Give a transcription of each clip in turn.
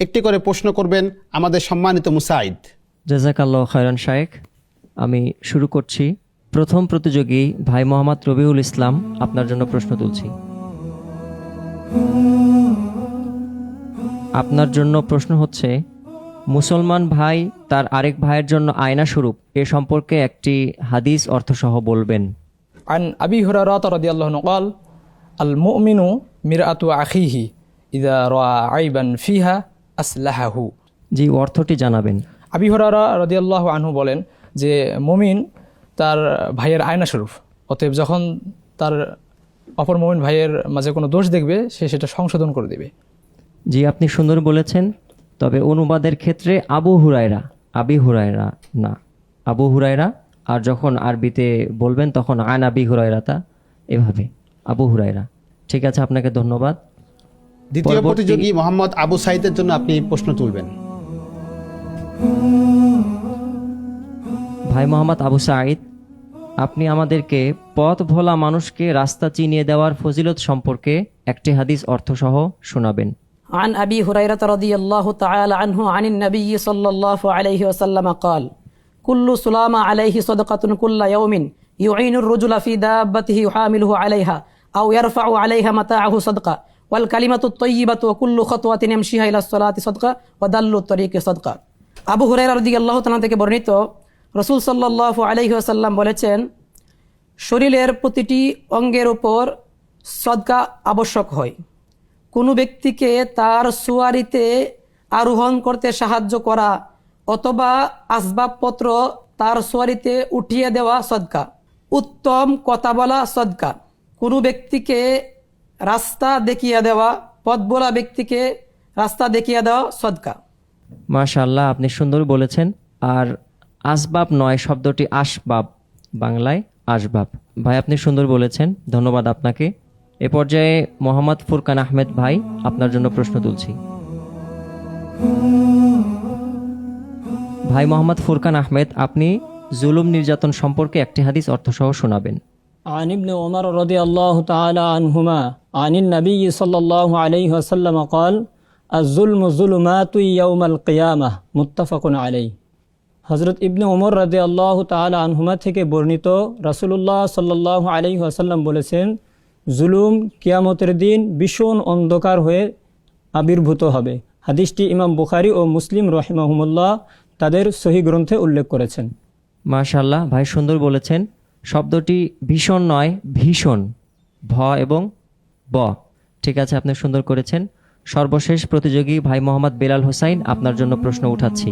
একটি করে প্রশ্ন করবেন আমাদের সম্মানিত মুসাইদ। জাযাকাল্লাহু খায়রান শায়েখ। আমি শুরু করছি। প্রথম প্রতিযোগী ভাই মোহাম্মদ রবিউল ইসলাম, আপনার জন্য প্রশ্ন তুলছি। আপনার জন্য প্রশ্ন হচ্ছে, মুসলমান ভাই তার আরেক ভাইয়ের জন্য আয়না স্বরূপ এ সম্পর্কে একটি হাদিস অর্থসহ বলবেন। عن أبي هريرة رضي الله عنه قال المؤمن مرآة أخيه إذا رأى عيبا فيها أصلحه। জি, অর্থটি জানাবেন। আবি হুরায়রা রাদিয়াল্লাহু আনহু বলেন যে মুমিন তার ভাইয়ের আয়না স্বরূপ, অতএব যখন তার অপর মুমিন ভাইয়ের মাঝে কোনো দোষ দেখবে সে সেটা সংশোধন করে দেবে। জি, আপনি সুন্দর বলেছেন। তবে অনুবাদের ক্ষেত্রে আবু হুরায়রা, আবি হুরায়রা না, আবু হুরায়রা, আর যখন আরবিতে বলবেন তখন আন আবি হুরায়রাতা, এভাবে আবু হুরায়রা। ঠিক আছে, আপনাকে ধন্যবাদ। দ্বিতীয় প্রতিযোগী মোহাম্মদ আবু সাইদের জন্য আপনি প্রশ্ন তুলবেন। ভাই মোহাম্মদ আবু সাঈদ, আপনি আমাদেরকে পথ ভোলা মানুষকে রাস্তা চিনিয়ে দেওয়ার ফজিলত সম্পর্কে একটি হাদিস অর্থসহ শোনাবেন। عن أبي هريرة رضي الله تعالى عنه عن النبي صلى الله عليه وسلم قال كل سلام عليه صدقة كل يوم يعين الرجل في دابته يحامله عليها أو يرفع عليها متاعه صدقة والكلمة الطيبة وكل خطوة يمشيها إلى الصلاة صدقة ودل الطريق صدقة। আবু হুরায়রা রাদিয়াল্লাহু তাআলা থেকে বর্ণিত, রাসূল সাল্লাল্লাহু আলাইহি ওয়াসাল্লাম বলেছেন, শরীরের প্রতিটি অঙ্গের উপর সদকা আবশ্যক হয়। কোনো ব্যক্তিকে তার সুয়ারিতে আরোহণ করতে সাহায্য করা অথবা আসবাবপত্র তার সুয়ারিতে উঠিয়ে দেওয়া সদকা, উত্তম কথা বলা সদকা, কোনো ব্যক্তিকে রাস্তা দেখিয়ে দেওয়া, পথ বলা ব্যক্তিকে রাস্তা দেখিয়ে দেওয়া সদকা। মাশাআল্লাহ, আপনি সুন্দর বলেছেন। আর আসবাব নয়, শব্দটি আসবাব, বাংলায় আসবাব। ভাই, আপনি সুন্দর বলেছেন, ধন্যবাদ আপনাকে। এ পর্যায়ে মোহাম্মদ ফুরকান আহমেদ ভাই, আপনার জন্য প্রশ্ন তুলছি। ভাই মোহাম্মদ ফুরকান আহমেদ, আপনি জুলুম নির্যাতন সম্পর্কে একটি হাদিস অর্থসহ শোনাবেন। عن ابن عمر رضي الله تعالى عنهما عن النبي صلى الله عليه وسلم قال الظلم ظلمات يوم القيامة متفق عليه। হযরত ইবনে ওমর রাদিয়াল্লাহু তাআলা আনহুমা থেকে বর্ণিত, রাসূলুল্লাহ সাল্লাল্লাহু আলাইহি ওয়াসাল্লাম বলেছেন, জুলুম কিয়ামতের দিন ভীষণ অন্ধকার হয়ে আবির্ভূত হবে। হাদিসটি ইমাম বুখারী ও মুসলিম রাহিমাহুমুল্লাহ তাদের সহিহ গ্রন্থে উল্লেখ করেছেন। মাশাআল্লাহ, ভাই সুন্দর বলেছেন। শব্দটি ভীষণ নয়, ভীষণ, ভ এবং ব। ঠিক আছে, আপনি সুন্দর করেছেন। সর্বশেষ প্রতিযোগী ভাই মোহাম্মদ বেলাল হোসাইন, আপনার জন্য প্রশ্ন উঠাচ্ছি।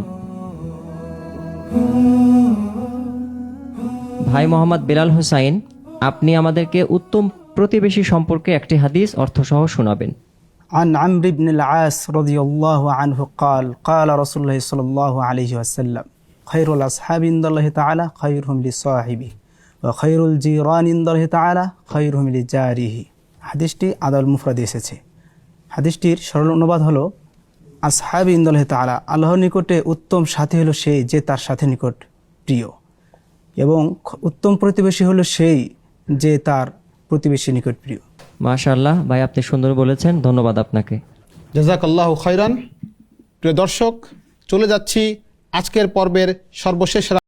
ভাই মোহাম্মদ বেলাল হোসাইন, আপনি আমাদেরকে উত্তম প্রতিবেশী সম্পর্কে একটি হাদিস অর্থসহ শোনাবেন। عن عمرو بن العاص رضي الله عنه قال قال رسول الله صلى الله عليه وسلم خير الأصحاب عند الله تعالى خيرهم لصاحبه وخير الجيران عند الله تعالى خيرهم لجاره। হাদিসটি আদাল মুফরাদে এসেছে। হাদিসটির সরল অনুবাদ হলো, আসহাবি ইনদাল্লাহি তাআলা, আল্লাহর নিকটে উত্তম সাথী হলো সেই যে তার সাথে নিকট প্রিয়, এবং উত্তম প্রতিবেশী হলো সেই যে তার প্রতিবেশী নিকট প্রিয়। মাশাআল্লাহ, ভাই আপনি সুন্দর বলেছেন, ধন্যবাদ আপনাকে। জাযাকাল্লাহু খায়রান। প্রিয় দর্শক, চলে যাচ্ছি আজকের পর্বের সর্বশেষ